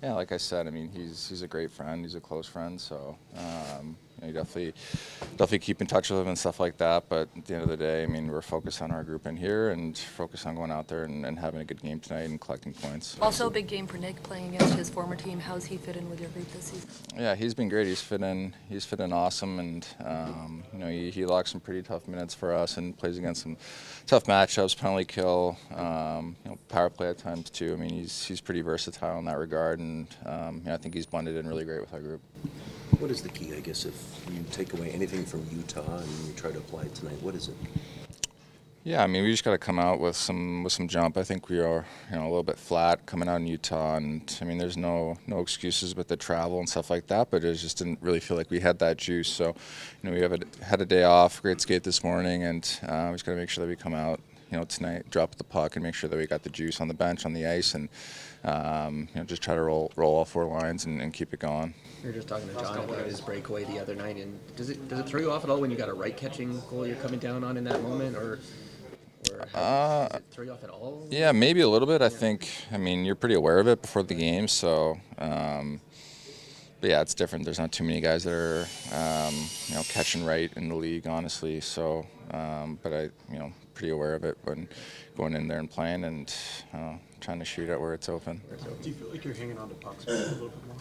Yeah, like I said, I mean, he's a great friend. He's a close friend, so you definitely keep in touch with him and stuff like that. But at the end of the day, I mean, we're focused on our group in here and focused on going out there and having a good game tonight and collecting points. Also, a big game for Nick playing against his former team. How's he fit in with your group this season? Yeah, he's been great. He's fit in awesome, and he logs some pretty tough minutes for us and plays against some tough matchups, penalty kill, power play at times too. I mean, he's pretty versatile in that regard, and I think he's blended in really great with our group. What is the key, I guess, if you take away anything from Utah and you try to apply it tonight? What is it? Yeah, I mean, we just got to come out with some jump. I think we are, a little bit flat coming out in Utah, and I mean, there's no excuses with the travel and stuff like that. But it just didn't really feel like we had that juice. So, we had a day off, great skate this morning, and we just got to make sure that we come out, tonight, drop the puck, and make sure that we got the juice on the bench, on the ice, and just try to roll all four lines and keep it going. You were just talking to John about his breakaway the other night, and does it throw you off at all when you got a right catching goal you're coming down on in that moment, or does it throw you off at all? Yeah, maybe a little bit. I think, you're pretty aware of it before the game, so but yeah, it's different. There's not too many guys that are catching right in the league, honestly. So, but I pretty aware of it when going in there and playing and trying to shoot at where it's open. Do you feel like you're hanging on to pucks a little bit more?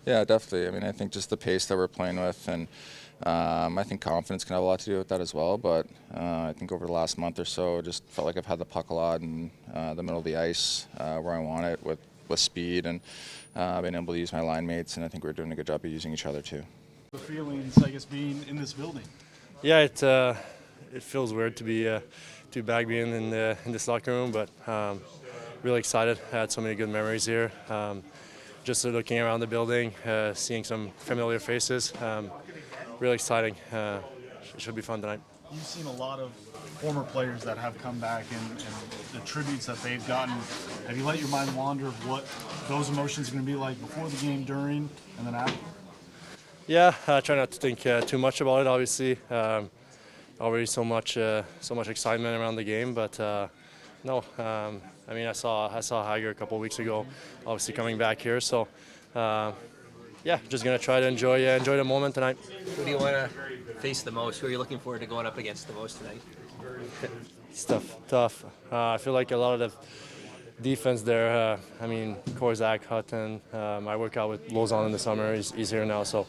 Yeah, definitely. I mean, I think just the pace that we're playing with, and I think confidence can have a lot to do with that as well. But I think over the last month or so, just felt like I've had the puck a lot in the middle of the ice where I want it with speed, and been able to use my line mates, and I think we're doing a good job of using each other too. The feelings, I guess, being in this building. Yeah, it feels weird to be back being in this locker room, but really excited. I had so many good memories here. Just looking around the building, seeing some familiar faces, really exciting. It should be fun tonight. You've seen a lot of former players that have come back and the tributes that they've gotten. Have you let your mind wander of what those emotions are going to be like before the game, during, and then after? Yeah, I try not to think too much about it. Obviously, already so much excitement around the game, but no. I mean, I saw Hager a couple of weeks ago, obviously coming back here. So, yeah, just gonna try to enjoy the moment tonight. Who do you want to face the most? Who are you looking forward to going up against the most tonight? It's tough. I feel like a lot of the defense there. Korzak, Hutton. I work out with Lozon in the summer. He's here now, so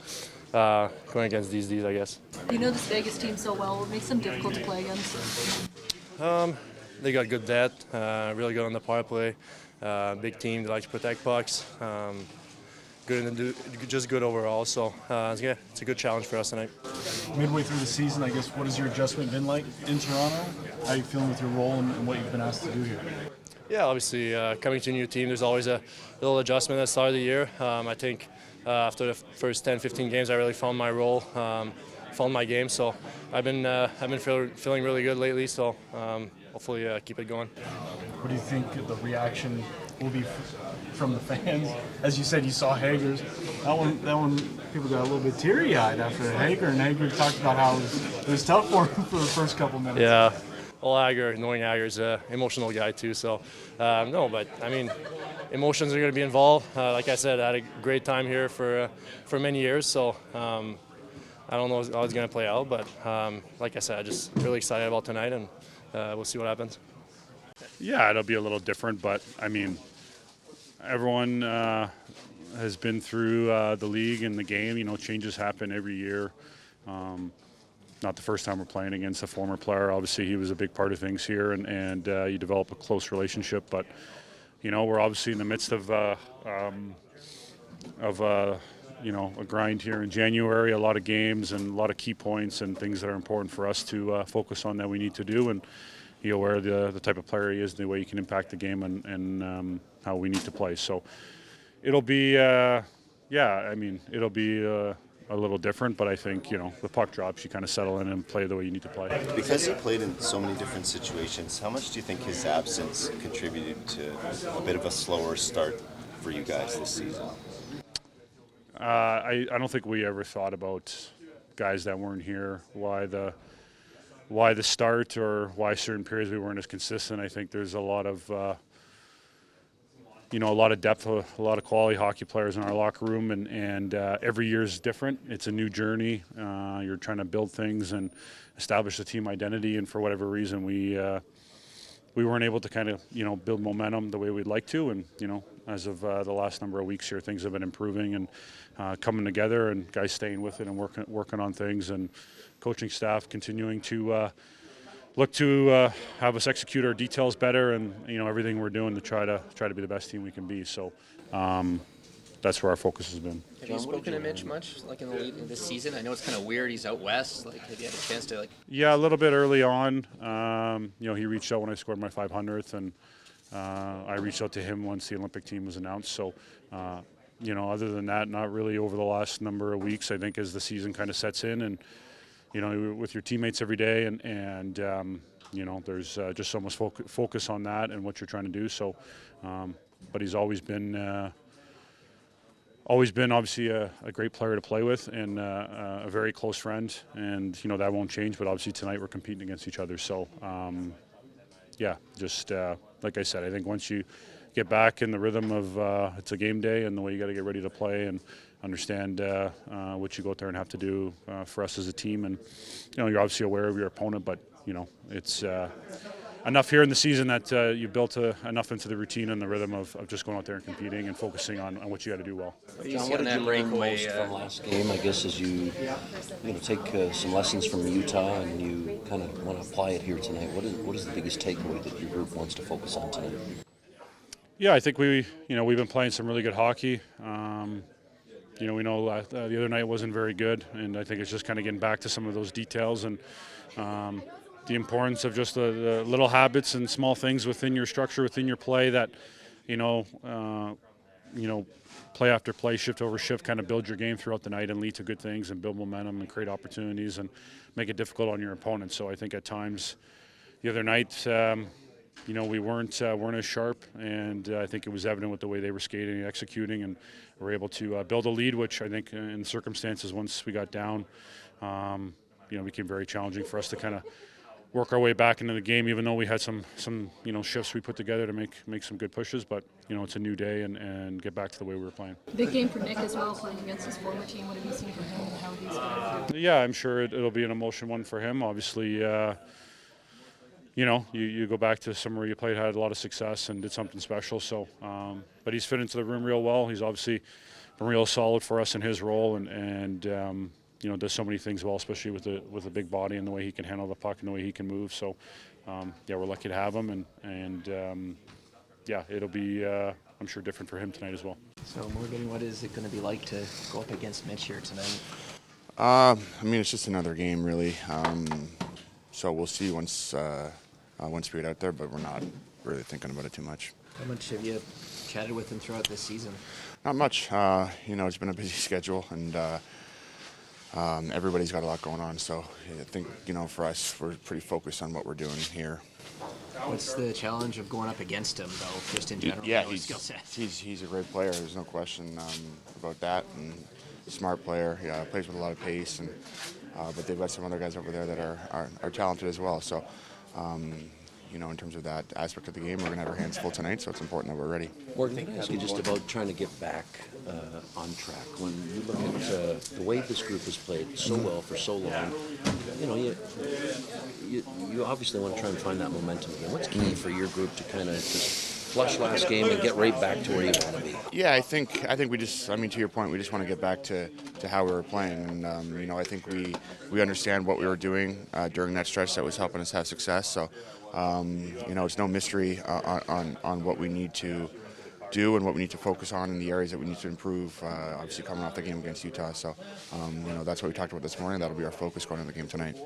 going against these, I guess. You know this Vegas team so well. What makes them difficult to play against? They got good depth, really good on the power play. Big team, they like to protect pucks. Just good overall. So it's a good challenge for us tonight. Midway through the season, I guess, what has your adjustment been like in Toronto? How are you feeling with your role and what you've been asked to do here? Yeah, obviously coming to a new team, there's always a little adjustment at the start of the year. I think after the first 10-15 games, I really found my role, found my game. So I've been feeling really good lately. So hopefully keep it going. What do you think the reaction will be from the fans? As you said, you saw Hager's. That one, people got a little bit teary-eyed after Hager, and Hager talked about how it was tough for him for the first couple minutes. Yeah. Well, knowing Hager's an emotional guy too, so no, but I mean, emotions are going to be involved. Like I said, I had a great time here for many years, so I don't know how it's going to play out, but like I said, I'm just really excited about tonight, and we'll see what happens. Yeah, it'll be a little different, but I mean, everyone has been through the league and the game. Changes happen every year. Not the first time we're playing against a former player. Obviously, he was a big part of things here, and you develop a close relationship. But we're obviously in the midst of a grind here in January. A lot of games and a lot of key points and things that are important for us to focus on that we need to do. And you're aware of the type of player he is, the way he can impact the game, and how we need to play. So it'll be, it'll be. A little different, but I think, the puck drops, you kind of settle in and play the way you need to play. Because he played in so many different situations, how much do you think his absence contributed to a bit of a slower start for you guys this season? I don't think we ever thought about guys that weren't here, why the start or why certain periods we weren't as consistent. I think there's a lot of a lot of depth, a lot of quality hockey players in our locker room, and every year is different. It's a new journey. You're trying to build things and establish a team identity, and for whatever reason, we weren't able to kind of build momentum the way we'd like to. And as of the last number of weeks here, things have been improving and coming together, and guys staying with it and working on things, and coaching staff continuing to look to have us execute our details better, and everything we're doing to try to be the best team we can be. So that's where our focus has been. Have you spoken to Mitch much, like in the lead in this season? I know it's kind of weird. He's out west. Like, have you had a chance to Yeah, a little bit early on. He reached out when I scored my 500th, and I reached out to him once the Olympic team was announced. So, other than that, not really over the last number of weeks. I think as the season kind of sets in, and with your teammates every day, and there's just so much focus on that and what you're trying to do. So, but he's always been obviously a great player to play with, and a very close friend, and that won't change. But obviously tonight we're competing against each other. So just like I said, I think once you get back in the rhythm of it's a game day and the way you got to get ready to play and understand what you go out there and have to do for us as a team, and you're obviously aware of your opponent, but it's enough here in the season that you built enough into the routine and the rhythm of just going out there and competing and focusing on what you got to do well. John, what did you learn most from last game, I guess, as you take some lessons from Utah and you kind of want to apply it here tonight? What is the biggest takeaway that your group wants to focus on tonight? Yeah, I think we've been playing some really good hockey. We know the other night wasn't very good, and I think it's just kind of getting back to some of those details and the importance of just the little habits and small things within your structure, within your play that, play after play, shift over shift, kind of build your game throughout the night and lead to good things and build momentum and create opportunities and make it difficult on your opponent. So I think at times the other night, we weren't as sharp, and I think it was evident with the way they were skating and executing, and were able to build a lead, which I think in circumstances once we got down, became very challenging for us to kind of work our way back into the game, even though we had some shifts we put together to make some good pushes. But it's a new day, and get back to the way we were playing. Big game for Nick as well, playing against his former team. What have you seen from him and how he's going to do? Yeah, I'm sure it'll be an emotional one for him. Obviously, you go back to somewhere you played, had a lot of success, and did something special. So, but he's fit into the room real well. He's obviously been real solid for us in his role, and does so many things well, especially with a big body and the way he can handle the puck and the way he can move. So, we're lucky to have him, and it'll be I'm sure different for him tonight as well. So, Morgan, what is it going to be like to go up against Mitch here tonight? It's just another game, really. So we'll see once we get out there, but we're not really thinking about it too much. How much have you chatted with him throughout this season? Not much. It's been a busy schedule, and everybody's got a lot going on. So I think, for us, we're pretty focused on what we're doing here. What's the challenge of going up against him, though, just in general? Yeah, he's a great player. There's no question about that. And smart player. Yeah, plays with a lot of pace, and but they've got some other guys over there that are talented as well. So, in terms of that aspect of the game, we're going to have our hands full tonight, so it's important that we're ready. Morgan, can I ask you just about trying to get back on track? When you look at the way this group has played so well for so long, you obviously want to try and find that momentum again. What's key for your group to kind of just flush last game and get right back to where you want to be? Yeah, I think we just, to your point, we just want to get back to how we were playing, and I think we understand what we were doing during that stretch that was helping us have success. So, it's no mystery on what we need to do and what we need to focus on and the areas that we need to improve. Obviously, coming off the game against Utah, so that's what we talked about this morning. That'll be our focus going into the game tonight.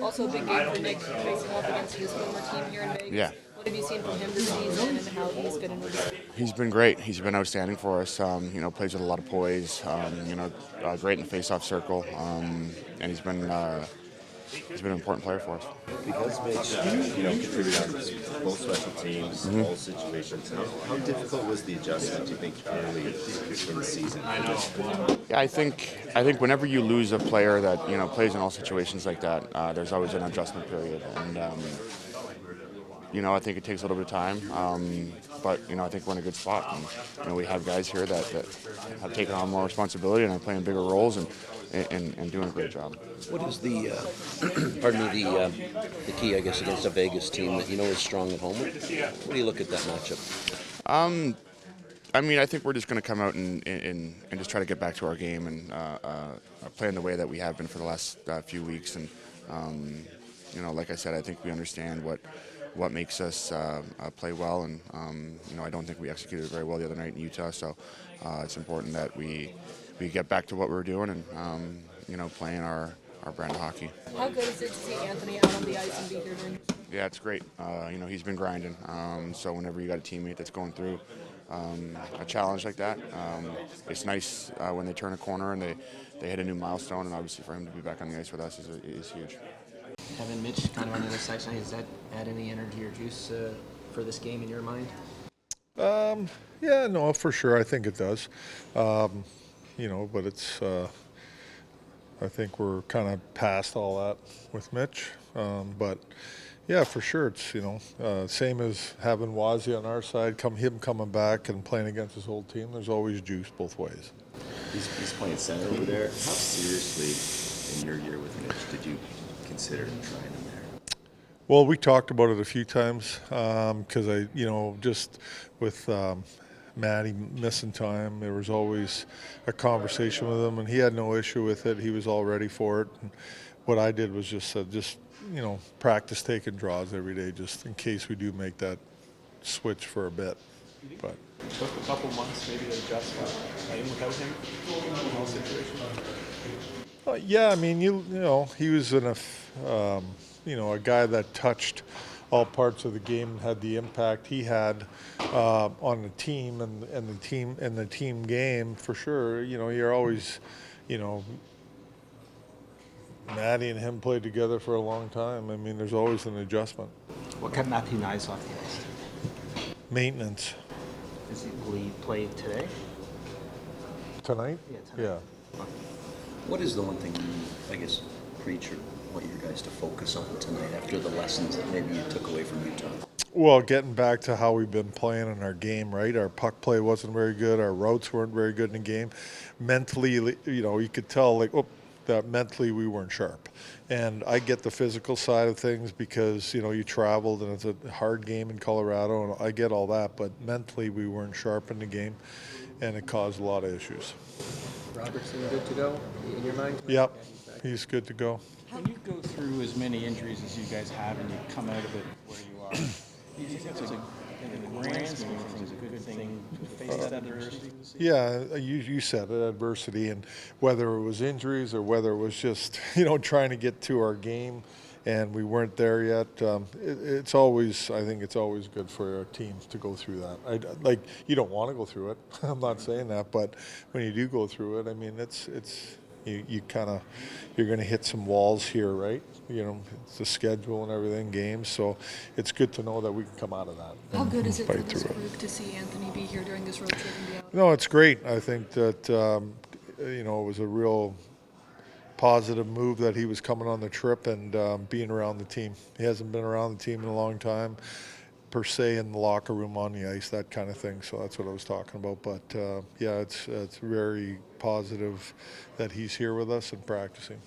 Also a big game for Nick facing off against his former team here in Vegas. Yeah. What have you seen from him this season and how he's been in the game? He's been great. He's been outstanding for us. Plays with a lot of poise. Great in the face-off circle, and he's been an important player for us. Because Mitch, contributed on both special teams, all situations. How difficult was the adjustment, do you think, early in the season? Yeah, I think whenever you lose a player that plays in all situations like that, there's always an adjustment period, and I think it takes a little bit of time, but I think we're in a good spot. And we have guys here that have taken on more responsibility and are playing bigger roles and doing a great job. What is the the key, I guess, against a Vegas team that is strong at home? What do you look at that matchup? I think we're just going to come out and just try to get back to our game and play in the way that we have been for the last few weeks. And like I said, I think we understand what makes us play well, and I don't think we executed very well the other night in Utah. So it's important that we get back to what we're doing and playing our brand of hockey. How good is it to see Anthony out on the ice and be here during? Yeah, it's great. He's been grinding. So whenever you got a teammate that's going through a challenge like that, it's nice when they turn a corner and they hit a new milestone, and obviously for him to be back on the ice with us is huge. Having Mitch kind of on the other side tonight, does that add any energy or juice for this game in your mind? Yeah, no, for sure. I think it does. But it's. I think we're kind of past all that with Mitch. But yeah, for sure, it's same as having Wazzy on our side. Him coming back and playing against his whole team. There's always juice both ways. He's playing center over there. How seriously, in your year with Mitch, did you consider trying him there? Well, we talked about it a few times because just with Matty missing time, there was always a conversation with him, and he had no issue with it. He was all ready for it. And what I did was just practice taking draws every day, just in case we do make that switch for a bit. But It took a couple months maybe to adjust playing without him in all situations. Yeah, he was a guy that touched all parts of the game and had the impact he had on the team and the team game for sure. You're always, Matty and him played together for a long time. There's always an adjustment. What kept Matthew Nice off the ice? Maintenance. Will he play today? Tonight? Yeah, tonight. Yeah. What is the one thing you, I guess, preach or want your guys to focus on tonight after the lessons that maybe you took away from Utah? Well, getting back to how we've been playing in our game, right? Our puck play wasn't very good. Our routes weren't very good in the game. Mentally, you could tell, that mentally we weren't sharp. And I get the physical side of things because, you traveled and it's a hard game in Colorado, and I get all that. But mentally we weren't sharp in the game, and it caused a lot of issues. Robertson good to go in your mind? Yep, he's good to go. When you go through as many injuries as you guys have and you come out of it where you are, do you think that's in the grand scheme of things, a good thing to face that adversity? Yeah, you said it, adversity, and whether it was injuries or whether it was just, trying to get to our game and we weren't there yet. I think it's always good for our teams to go through that. You don't want to go through it. I'm not saying that, but when you do go through it, you're going to hit some walls here, right? It's the schedule and everything, games. So it's good to know that we can come out of that. How good is it for this group to see Anthony be here during this road trip and be out? No, it's great. I think that, it was a real positive move that he was coming on the trip and being around the team. He hasn't been around the team in a long time, per se, in the locker room, on the ice, that kind of thing. So that's what I was talking about. But, it's very positive that he's here with us and practicing.